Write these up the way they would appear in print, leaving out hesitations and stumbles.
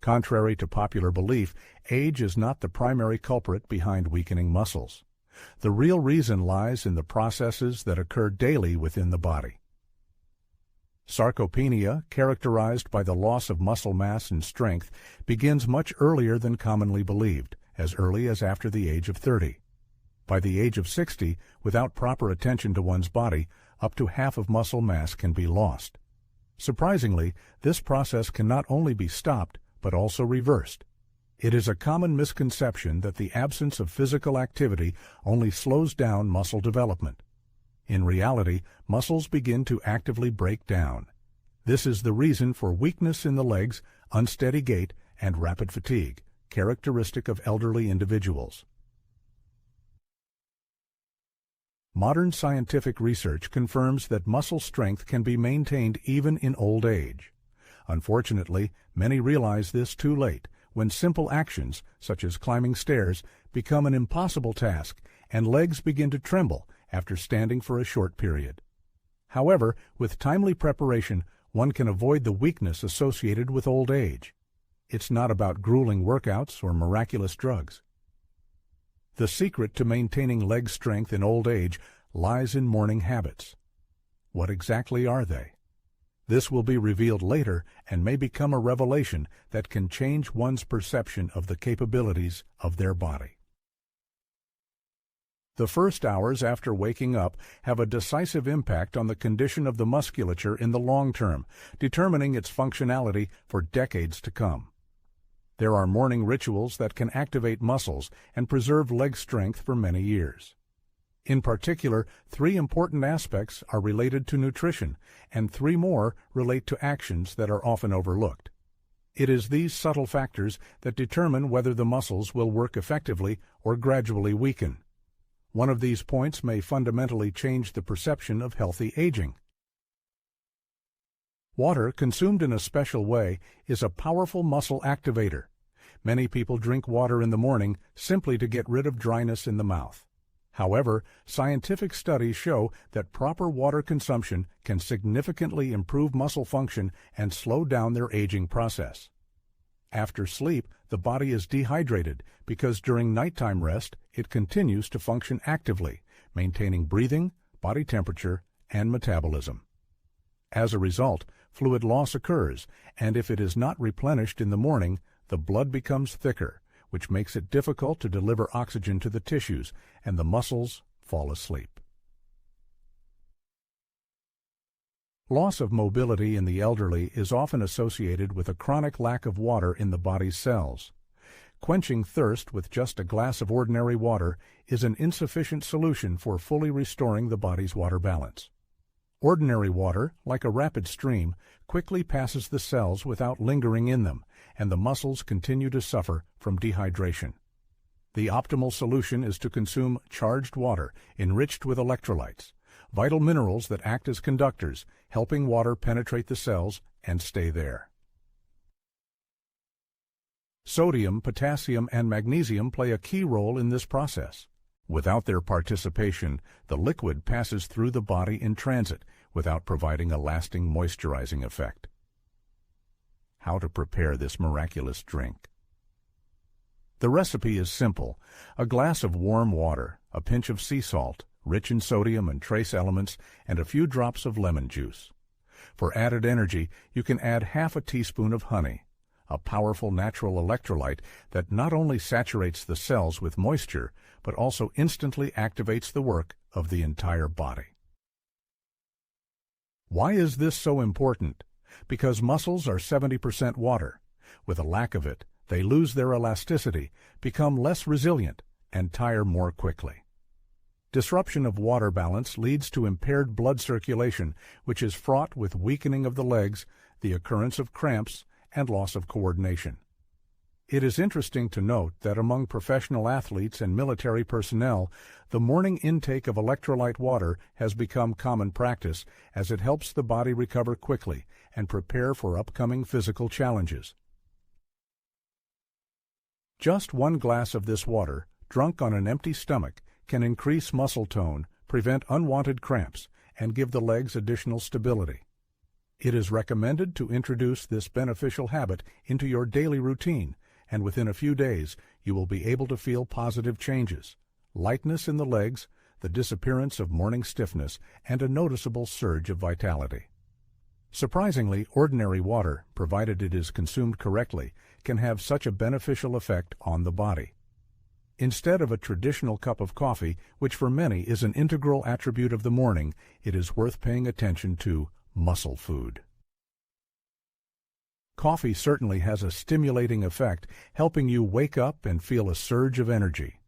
Contrary to popular belief, age is not the primary culprit behind weakening muscles. The real reason lies in the processes that occur daily within the body. Sarcopenia, characterized by the loss of muscle mass and strength, begins much earlier than commonly believed, as early as after the age of 30. By the age of 60, without proper attention to one's body, up to half of muscle mass can be lost. Surprisingly, this process can not only be stopped, but also reversed. It is a common misconception that the absence of physical activity only slows down muscle development. In reality, muscles begin to actively break down. This is the reason for weakness in the legs, unsteady gait, and rapid fatigue, characteristic of elderly individuals. Modern scientific research confirms that muscle strength can be maintained even in old age. Unfortunately, many realize this too late, when simple actions, such as climbing stairs, become an impossible task and legs begin to tremble after standing for a short period. However, with timely preparation, one can avoid the weakness associated with old age. It's not about grueling workouts or miraculous drugs. The secret to maintaining leg strength in old age lies in morning habits. What exactly are they? This will be revealed later and may become a revelation that can change one's perception of the capabilities of their body. The first hours after waking up have a decisive impact on the condition of the musculature in the long term, determining its functionality for decades to come. There are morning rituals that can activate muscles and preserve leg strength for many years. In particular, 3 important aspects are related to nutrition, and 3 more relate to actions that are often overlooked. It is these subtle factors that determine whether the muscles will work effectively or gradually weaken. One of these points may fundamentally change the perception of healthy aging. Water, consumed in a special way, is a powerful muscle activator. Many people drink water in the morning simply to get rid of dryness in the mouth. However, scientific studies show that proper water consumption can significantly improve muscle function and slow down their aging process. After sleep, the body is dehydrated because during nighttime rest, it continues to function actively, maintaining breathing, body temperature, and metabolism. As a result, fluid loss occurs, and if it is not replenished in the morning, the blood becomes thicker, which makes it difficult to deliver oxygen to the tissues, and the muscles fall asleep. Loss of mobility in the elderly is often associated with a chronic lack of water in the body's cells. Quenching thirst with just a glass of ordinary water is an insufficient solution for fully restoring the body's water balance. Ordinary water, like a rapid stream, quickly passes the cells without lingering in them, and the muscles continue to suffer from dehydration. The optimal solution is to consume charged water enriched with electrolytes, vital minerals that act as conductors, helping water penetrate the cells and stay there. Sodium, potassium, and magnesium play a key role in this process. Without their participation, the liquid passes through the body in transit without providing a lasting moisturizing effect. How to prepare this miraculous drink? The recipe is simple: a glass of warm water, a pinch of sea salt, rich in sodium and trace elements, and a few drops of lemon juice. For added energy, you can add half a teaspoon of honey, a powerful natural electrolyte that not only saturates the cells with moisture, but also instantly activates the work of the entire body. Why is this so important? Because muscles are 70% water. With a lack of it, they lose their elasticity, become less resilient, and tire more quickly. Disruption of water balance leads to impaired blood circulation, which is fraught with weakening of the legs, the occurrence of cramps, and loss of coordination. It is interesting to note that among professional athletes and military personnel, the morning intake of electrolyte water has become common practice, as it helps the body recover quickly and prepare for upcoming physical challenges. Just 1 glass of this water, drunk on an empty stomach, can increase muscle tone, prevent unwanted cramps, and give the legs additional stability. It is recommended to introduce this beneficial habit into your daily routine, and within a few days you will be able to feel positive changes: lightness in the legs, the disappearance of morning stiffness, and a noticeable surge of vitality. Surprisingly, ordinary water, provided it is consumed correctly, can have such a beneficial effect on the body. Instead of a traditional cup of coffee, which for many is an integral attribute of the morning, it is worth paying attention to muscle food. Coffee certainly has a stimulating effect, helping you wake up and feel a surge of energy.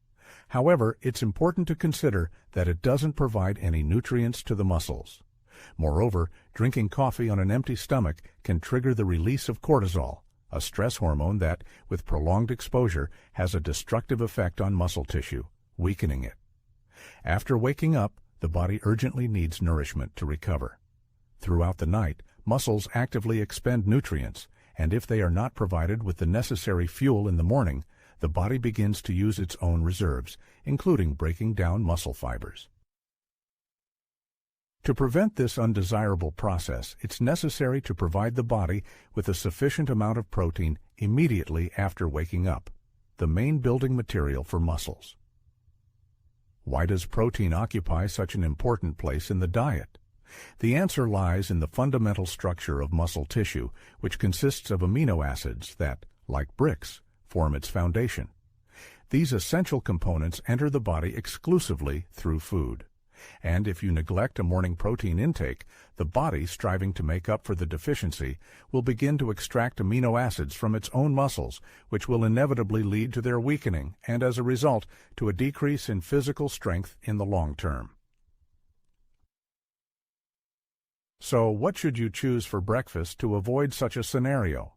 However, it's important to consider that it doesn't provide any nutrients to the muscles. Moreover, drinking coffee on an empty stomach can trigger the release of cortisol, a stress hormone that, with prolonged exposure, has a destructive effect on muscle tissue, weakening it. After waking up, the body urgently needs nourishment to recover. Throughout the night, muscles actively expend nutrients, and if they are not provided with the necessary fuel in the morning, the body begins to use its own reserves, including breaking down muscle fibers. To prevent this undesirable process, it's necessary to provide the body with a sufficient amount of protein immediately after waking up, the main building material for muscles. Why does protein occupy such an important place in the diet? The answer lies in the fundamental structure of muscle tissue, which consists of amino acids that, like bricks, form its foundation. These essential components enter the body exclusively through food. And if you neglect a morning protein intake, the body, striving to make up for the deficiency, will begin to extract amino acids from its own muscles, which will inevitably lead to their weakening and, as a result, to a decrease in physical strength in the long term. So, what should you choose for breakfast to avoid such a scenario?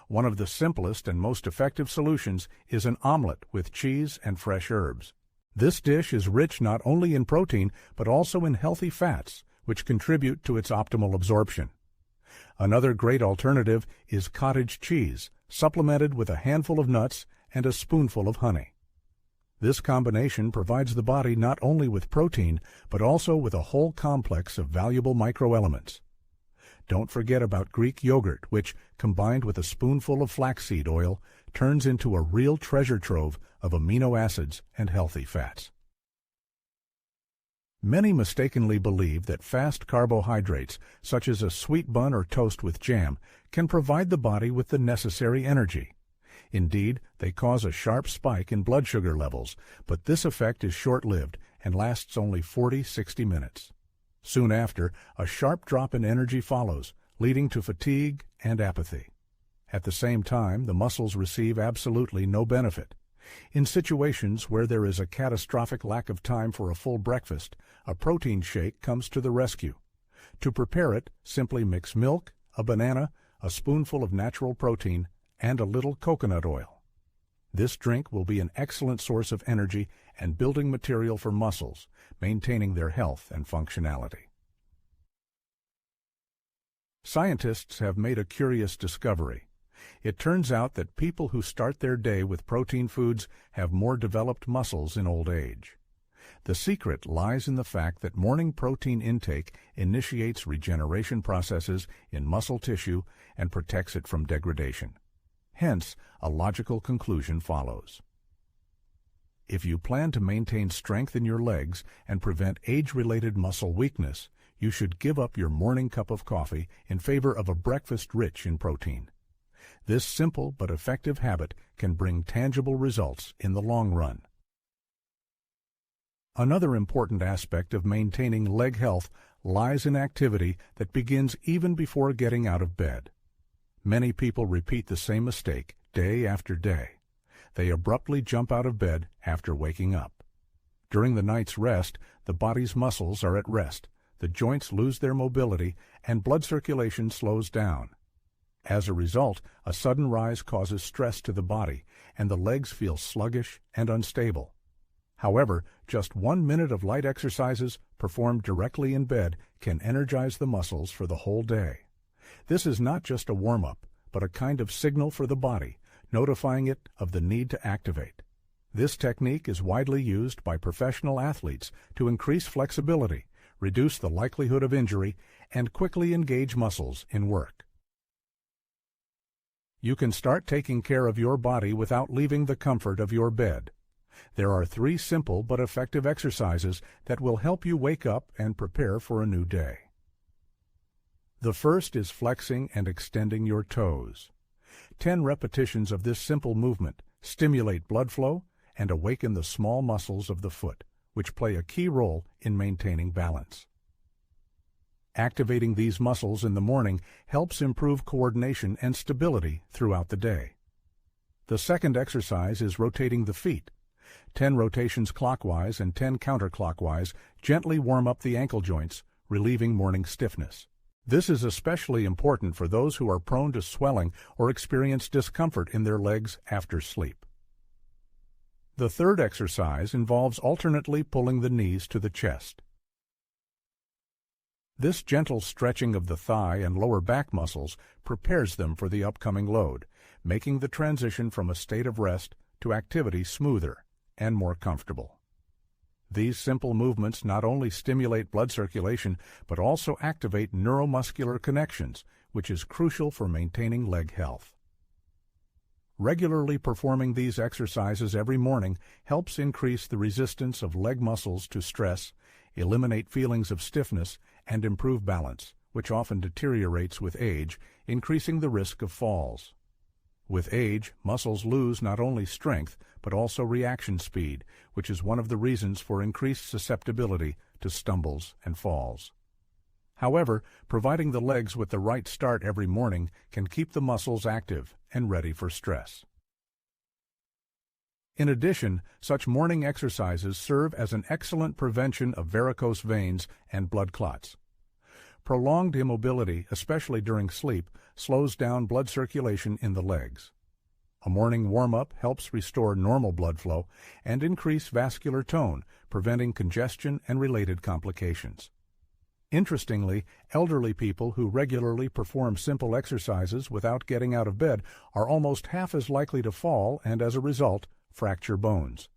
One of the simplest and most effective solutions is an omelet with cheese and fresh herbs. This dish is rich not only in protein, but also in healthy fats, which contribute to its optimal absorption. Another great alternative is cottage cheese, supplemented with a handful of nuts and a spoonful of honey. This combination provides the body not only with protein, but also with a whole complex of valuable microelements. Don't forget about Greek yogurt, which, combined with a spoonful of flaxseed oil, turns into a real treasure trove of amino acids and healthy fats. Many mistakenly believe that fast carbohydrates, such as a sweet bun or toast with jam, can provide the body with the necessary energy. Indeed, they cause a sharp spike in blood sugar levels, but this effect is short-lived and lasts only 40-60 minutes. Soon after, a sharp drop in energy follows, leading to fatigue and apathy. At the same time, the muscles receive absolutely no benefit. In situations where there is a catastrophic lack of time for a full breakfast, a protein shake comes to the rescue. To prepare it, simply mix milk, a banana, a spoonful of natural protein, and a little coconut oil. This drink will be an excellent source of energy and building material for muscles, maintaining their health and functionality. Scientists have made a curious discovery. It turns out that people who start their day with protein foods have more developed muscles in old age. The secret lies in the fact that morning protein intake initiates regeneration processes in muscle tissue and protects it from degradation. Hence, a logical conclusion follows. If you plan to maintain strength in your legs and prevent age-related muscle weakness, you should give up your morning cup of coffee in favor of a breakfast rich in protein. This simple but effective habit can bring tangible results in the long run. Another important aspect of maintaining leg health lies in activity that begins even before getting out of bed. Many people repeat the same mistake day after day. They abruptly jump out of bed after waking up. During the night's rest, the body's muscles are at rest, the joints lose their mobility, and blood circulation slows down. As a result, a sudden rise causes stress to the body, and the legs feel sluggish and unstable. However, just 1 minute of light exercises performed directly in bed can energize the muscles for the whole day. This is not just a warm-up, but a kind of signal for the body, notifying it of the need to activate. This technique is widely used by professional athletes to increase flexibility, reduce the likelihood of injury, and quickly engage muscles in work. You can start taking care of your body without leaving the comfort of your bed. There are 3 simple but effective exercises that will help you wake up and prepare for a new day. The first is flexing and extending your toes. 10 repetitions of this simple movement stimulate blood flow and awaken the small muscles of the foot, which play a key role in maintaining balance. Activating these muscles in the morning helps improve coordination and stability throughout the day. The second exercise is rotating the feet. 10 rotations clockwise and 10 counterclockwise gently warm up the ankle joints, relieving morning stiffness. This is especially important for those who are prone to swelling or experience discomfort in their legs after sleep. The third exercise involves alternately pulling the knees to the chest. This gentle stretching of the thigh and lower back muscles prepares them for the upcoming load, making the transition from a state of rest to activity smoother and more comfortable. These simple movements not only stimulate blood circulation, but also activate neuromuscular connections, which is crucial for maintaining leg health. Regularly performing these exercises every morning helps increase the resistance of leg muscles to stress, eliminate feelings of stiffness, and improve balance, which often deteriorates with age, increasing the risk of falls. With age, muscles lose not only strength, but also reaction speed, which is one of the reasons for increased susceptibility to stumbles and falls. However, providing the legs with the right start every morning can keep the muscles active and ready for stress. In addition, such morning exercises serve as an excellent prevention of varicose veins and blood clots. Prolonged immobility, especially during sleep, slows down blood circulation in the legs. A morning warm-up helps restore normal blood flow and increase vascular tone, preventing congestion and related complications. Interestingly, elderly people who regularly perform simple exercises without getting out of bed are almost half as likely to fall and, as a result, fracture bones.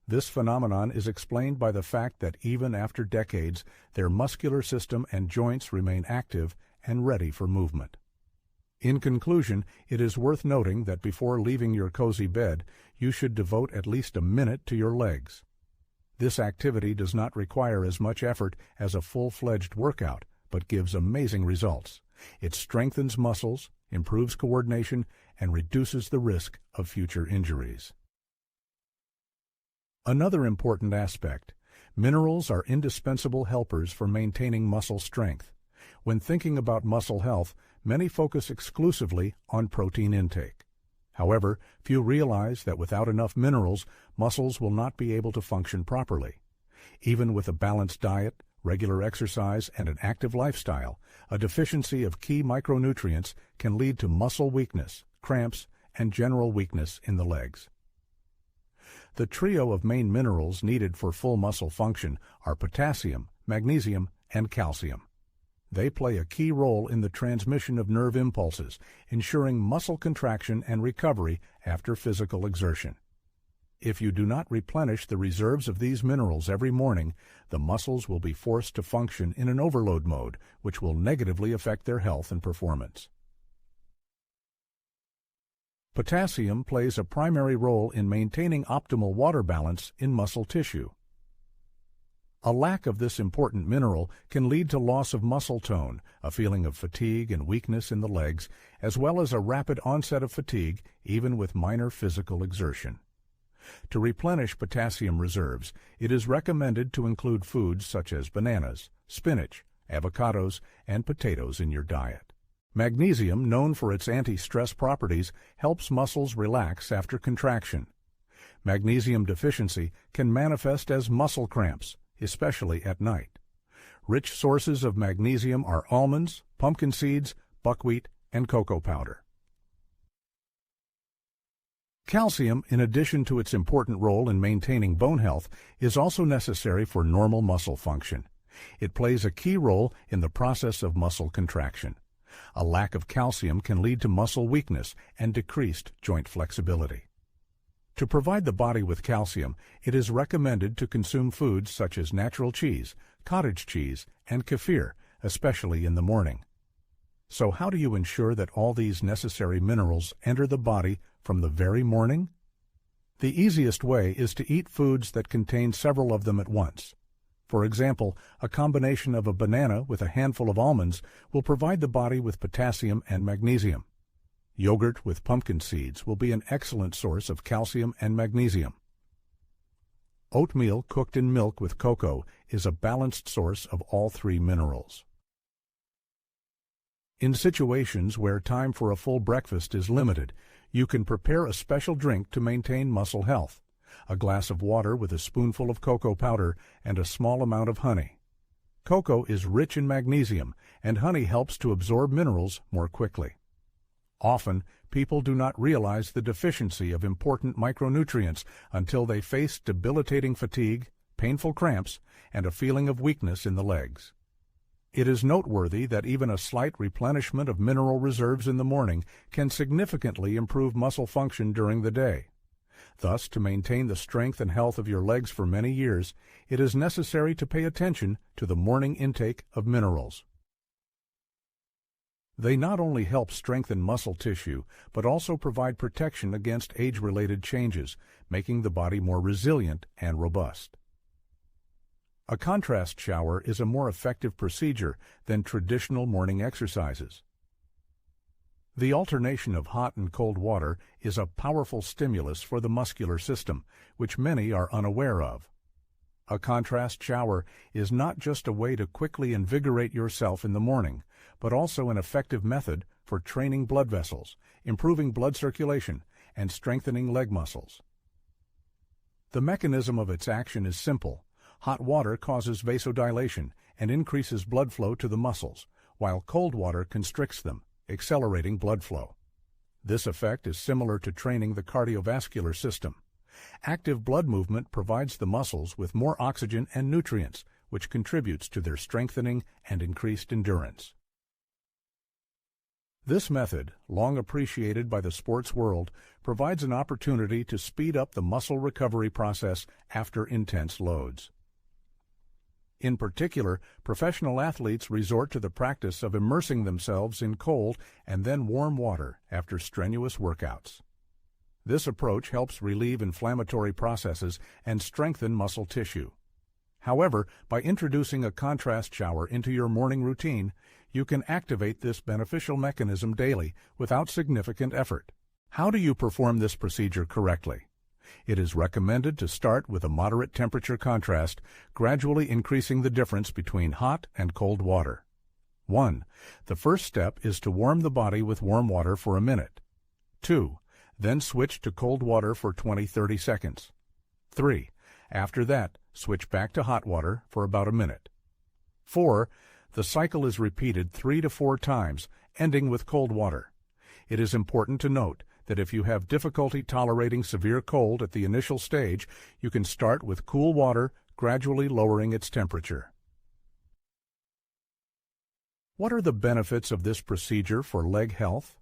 This phenomenon is explained by the fact that even after decades, their muscular system and joints remain active and ready for movement. In conclusion, it is worth noting that before leaving your cozy bed, you should devote at least a minute to your legs. This activity does not require as much effort as a full-fledged workout, but gives amazing results. It strengthens muscles, improves coordination, and reduces the risk of future injuries. Another important aspect: minerals are indispensable helpers for maintaining muscle strength. When thinking about muscle health, many focus exclusively on protein intake. However, few realize that without enough minerals, muscles will not be able to function properly. Even with a balanced diet, regular exercise, and an active lifestyle, a deficiency of key micronutrients can lead to muscle weakness, cramps, and general weakness in the legs. The trio of main minerals needed for full muscle function are potassium, magnesium, and calcium. They play a key role in the transmission of nerve impulses, ensuring muscle contraction and recovery after physical exertion. If you do not replenish the reserves of these minerals every morning, the muscles will be forced to function in an overload mode, which will negatively affect their health and performance. Potassium plays a primary role in maintaining optimal water balance in muscle tissue. A lack of this important mineral can lead to loss of muscle tone, a feeling of fatigue and weakness in the legs, as well as a rapid onset of fatigue even with minor physical exertion. To replenish potassium reserves, it is recommended to include foods such as bananas, spinach, avocados, and potatoes in your diet. Magnesium, known for its anti-stress properties, helps muscles relax after contraction. Magnesium deficiency can manifest as muscle cramps, especially at night. Rich sources of magnesium are almonds, pumpkin seeds, buckwheat, and cocoa powder. Calcium, in addition to its important role in maintaining bone health, is also necessary for normal muscle function. It plays a key role in the process of muscle contraction. A lack of calcium can lead to muscle weakness and decreased joint flexibility. To provide the body with calcium, it is recommended to consume foods such as natural cheese, cottage cheese, and kefir, especially in the morning. So how do you ensure that all these necessary minerals enter the body from the very morning? The easiest way is to eat foods that contain several of them at once. For example, a combination of a banana with a handful of almonds will provide the body with potassium and magnesium. Yogurt with pumpkin seeds will be an excellent source of calcium and magnesium. Oatmeal cooked in milk with cocoa is a balanced source of all three minerals. In situations where time for a full breakfast is limited, you can prepare a special drink to maintain muscle health: a glass of water with a spoonful of cocoa powder and a small amount of honey. Cocoa is rich in magnesium, and honey helps to absorb minerals more quickly. Often, people do not realize the deficiency of important micronutrients until they face debilitating fatigue, painful cramps, and a feeling of weakness in the legs. It is noteworthy that even a slight replenishment of mineral reserves in the morning can significantly improve muscle function during the day. Thus, to maintain the strength and health of your legs for many years, it is necessary to pay attention to the morning intake of minerals. They not only help strengthen muscle tissue, but also provide protection against age-related changes, making the body more resilient and robust. A contrast shower is a more effective procedure than traditional morning exercises. The alternation of hot and cold water is a powerful stimulus for the muscular system, which many are unaware of. A contrast shower is not just a way to quickly invigorate yourself in the morning, but also an effective method for training blood vessels, improving blood circulation, and strengthening leg muscles. The mechanism of its action is simple. Hot water causes vasodilation and increases blood flow to the muscles, while cold water constricts them, accelerating blood flow. This effect is similar to training the cardiovascular system. Active blood movement provides the muscles with more oxygen and nutrients, which contributes to their strengthening and increased endurance. This method, long appreciated by the sports world, provides an opportunity to speed up the muscle recovery process after intense loads. In particular, professional athletes resort to the practice of immersing themselves in cold and then warm water after strenuous workouts. This approach helps relieve inflammatory processes and strengthen muscle tissue. However, by introducing a contrast shower into your morning routine, you can activate this beneficial mechanism daily without significant effort. How do you perform this procedure correctly? It is recommended to start with a moderate temperature contrast, gradually increasing the difference between hot and cold water. 1. The first step is to warm the body with warm water for a minute. 2. Then switch to cold water for 20-30 seconds. 3. After that, switch back to hot water for about a minute. 4. The cycle is repeated 3 to 4 times, ending with cold water. It is important to note that if you have difficulty tolerating severe cold at the initial stage, you can start with cool water, gradually lowering its temperature. What are the benefits of this procedure for leg health?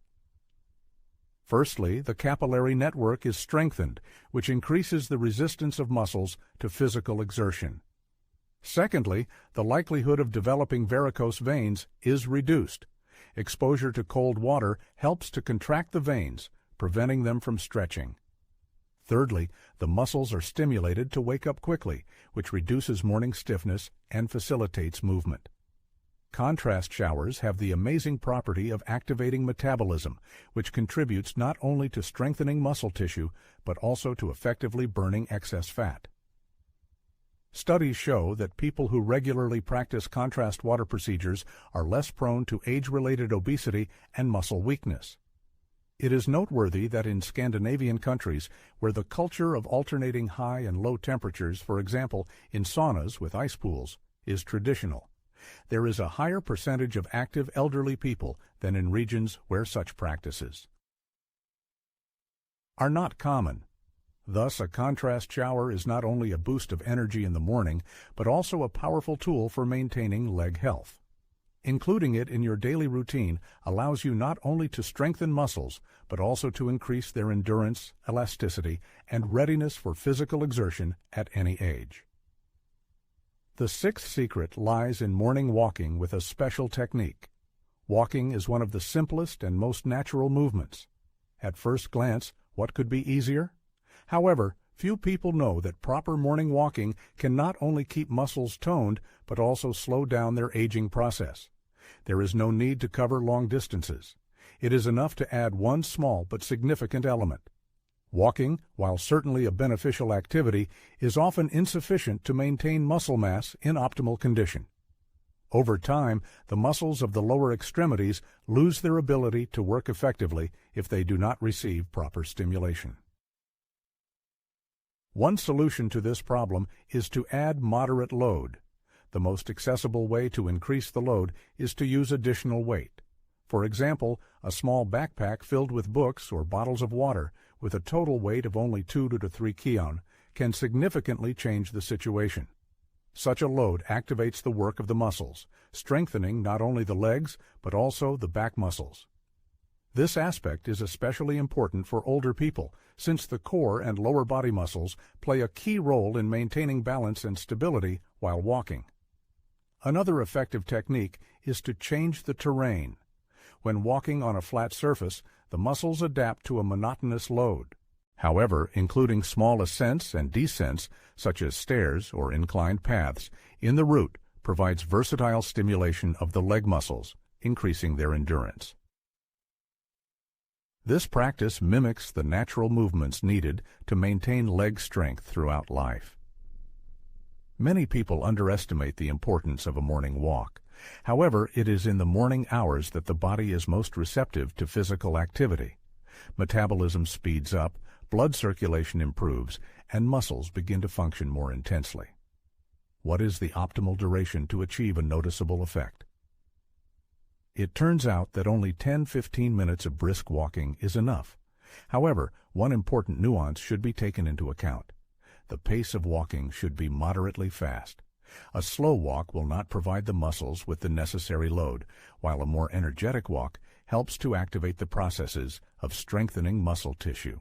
Firstly, the capillary network is strengthened, which increases the resistance of muscles to physical exertion. Secondly, the likelihood of developing varicose veins is reduced. Exposure to cold water helps to contract the veins, preventing them from stretching. Thirdly, the muscles are stimulated to wake up quickly, which reduces morning stiffness and facilitates movement. Contrast showers have the amazing property of activating metabolism, which contributes not only to strengthening muscle tissue, but also to effectively burning excess fat. Studies show that people who regularly practice contrast water procedures are less prone to age-related obesity and muscle weakness. It is noteworthy that in Scandinavian countries, where the culture of alternating high and low temperatures, for example, in saunas with ice pools, is traditional, there is a higher percentage of active elderly people than in regions where such practices are not common. Thus, a contrast shower is not only a boost of energy in the morning, but also a powerful tool for maintaining leg health. Including it in your daily routine allows you not only to strengthen muscles, but also to increase their endurance, elasticity, and readiness for physical exertion at any age. The sixth secret lies in morning walking with a special technique. Walking is one of the simplest and most natural movements. At first glance, what could be easier? However, few people know that proper morning walking can not only keep muscles toned, but also slow down their aging process. There is no need to cover long distances. It is enough to add one small but significant element. Walking, while certainly a beneficial activity, is often insufficient to maintain muscle mass in optimal condition. Over time, the muscles of the lower extremities lose their ability to work effectively if they do not receive proper stimulation. One solution to this problem is to add moderate load. The most accessible way to increase the load is to use additional weight. For example, a small backpack filled with books or bottles of water with a total weight of only 2 to 3 kg can significantly change the situation. Such a load activates the work of the muscles, strengthening not only the legs but also the back muscles. This aspect is especially important for older people, since the core and lower body muscles play a key role in maintaining balance and stability while walking. Another effective technique is to change the terrain. When walking on a flat surface, the muscles adapt to a monotonous load. However, including small ascents and descents, such as stairs or inclined paths, in the route provides versatile stimulation of the leg muscles, increasing their endurance. This practice mimics the natural movements needed to maintain leg strength throughout life. Many people underestimate the importance of a morning walk. However, it is in the morning hours that the body is most receptive to physical activity. Metabolism speeds up, blood circulation improves, and muscles begin to function more intensely. What is the optimal duration to achieve a noticeable effect? It turns out that only 10-15 minutes of brisk walking is enough. However, one important nuance should be taken into account. The pace of walking should be moderately fast. A slow walk will not provide the muscles with the necessary load, while a more energetic walk helps to activate the processes of strengthening muscle tissue.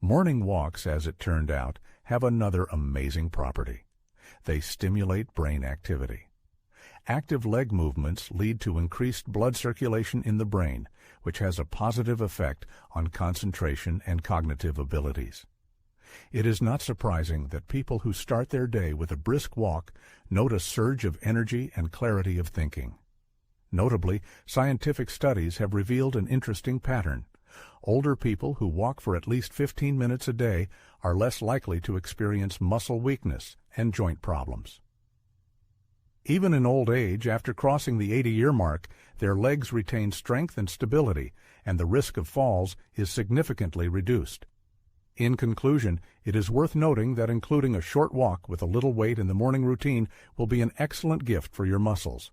Morning walks, as it turned out, have another amazing property. They stimulate brain activity. Active leg movements lead to increased blood circulation in the brain, which has a positive effect on concentration and cognitive abilities. It is not surprising that people who start their day with a brisk walk note a surge of energy and clarity of thinking. Notably, scientific studies have revealed an interesting pattern. Older people who walk for at least 15 minutes a day are less likely to experience muscle weakness and joint problems. Even in old age, after crossing the 80-year mark, their legs retain strength and stability, and the risk of falls is significantly reduced. In conclusion, it is worth noting that including a short walk with a little weight in the morning routine will be an excellent gift for your muscles.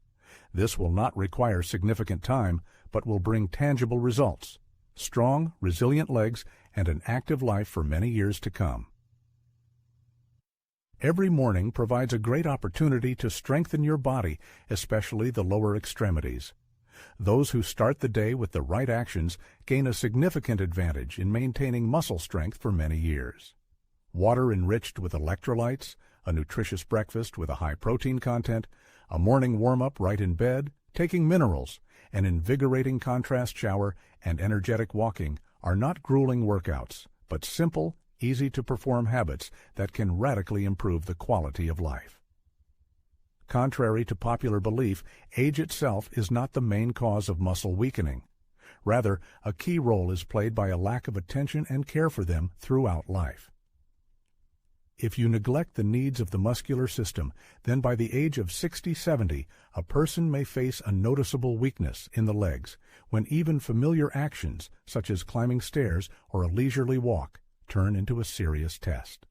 This will not require significant time, but will bring tangible results: strong, resilient legs and an active life for many years to come. Every morning provides a great opportunity to strengthen your body, especially the lower extremities. Those who start the day with the right actions gain a significant advantage in maintaining muscle strength for many years. Water enriched with electrolytes, a nutritious breakfast with a high protein content, a morning warm-up right in bed, taking minerals, an invigorating contrast shower, and energetic walking are not grueling workouts, but simple, easy-to-perform habits that can radically improve the quality of life. Contrary to popular belief, age itself is not the main cause of muscle weakening. Rather, a key role is played by a lack of attention and care for them throughout life. If you neglect the needs of the muscular system, then by the age of 60-70, a person may face a noticeable weakness in the legs, when even familiar actions, such as climbing stairs or a leisurely walk, turn into a serious test.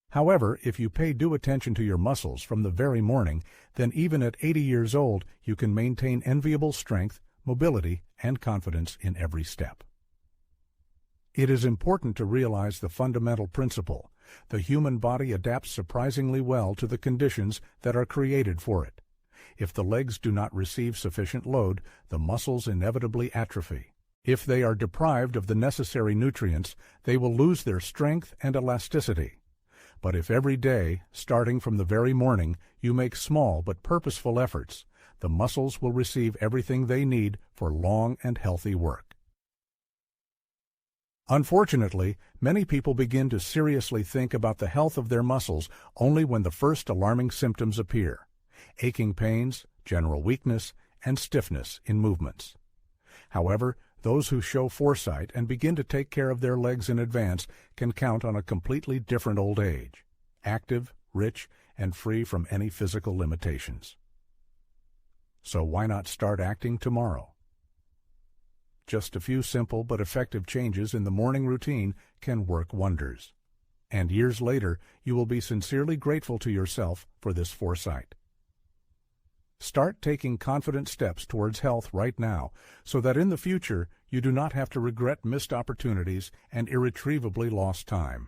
However, if you pay due attention to your muscles from the very morning, then even at 80 years old, you can maintain enviable strength, mobility, and confidence in every step. It is important to realize the fundamental principle. The human body adapts surprisingly well to the conditions that are created for it. If the legs do not receive sufficient load, the muscles inevitably atrophy. If they are deprived of the necessary nutrients, they will lose their strength and elasticity. But if every day, starting from the very morning, you make small but purposeful efforts, the muscles will receive everything they need for long and healthy work. Unfortunately, many people begin to seriously think about the health of their muscles only when the first alarming symptoms appear: aching pains, general weakness, and stiffness in movements. However, those who show foresight and begin to take care of their legs in advance can count on a completely different old age, active, rich, and free from any physical limitations. So why not start acting tomorrow? Just a few simple but effective changes in the morning routine can work wonders. And years later, you will be sincerely grateful to yourself for this foresight. Start taking confident steps towards health right now so that in the future you do not have to regret missed opportunities and irretrievably lost time.